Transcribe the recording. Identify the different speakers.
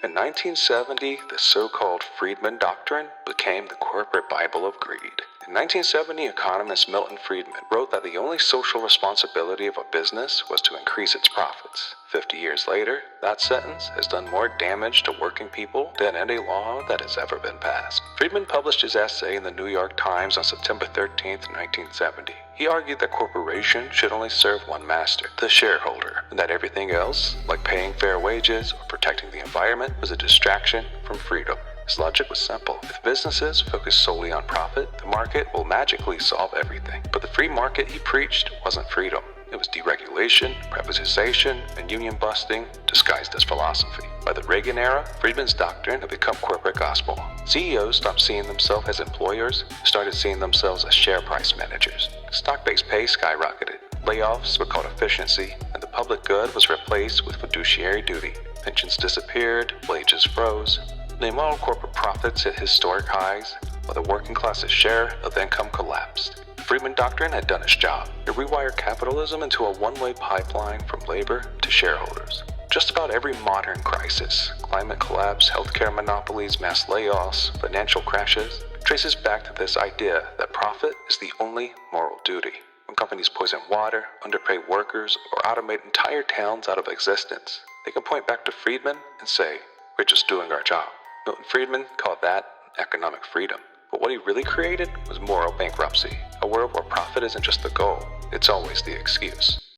Speaker 1: In 1970, the so-called Friedman Doctrine became the corporate Bible of greed. In 1970, economist Milton Friedman wrote that the only social responsibility of a business was to increase its profits. 50 years later, that sentence has done more damage to working people than any law that has ever been passed. Friedman published his essay in the New York Times on September 13, 1970. He argued that corporations should only serve one master, the shareholder, and that everything else, like paying fair wages or protecting the environment, was a distraction from freedom. His logic was simple. If businesses focus solely on profit, the market will magically solve everything. But the free market he preached wasn't freedom. It was deregulation, privatization, and union busting disguised as philosophy. By the Reagan era, Friedman's doctrine had become corporate gospel. CEOs stopped seeing themselves as employers and started seeing themselves as share price managers. Stock-based pay skyrocketed. Layoffs were called efficiency, and the public good was replaced with fiduciary duty. Pensions disappeared, wages froze. Meanwhile, corporate profits hit historic highs, while the working class's share of income collapsed. The Friedman Doctrine had done its job. It rewired capitalism into a one-way pipeline from labor to shareholders. Just about every modern crisis, climate collapse, healthcare monopolies, mass layoffs, financial crashes, traces back to this idea that profit is the only moral duty. When companies poison water, underpay workers, or automate entire towns out of existence, they can point back to Friedman and say, "We're just doing our job." Milton Friedman called that economic freedom. But what he really created was moral bankruptcy, a world where profit isn't just the goal, it's always the excuse.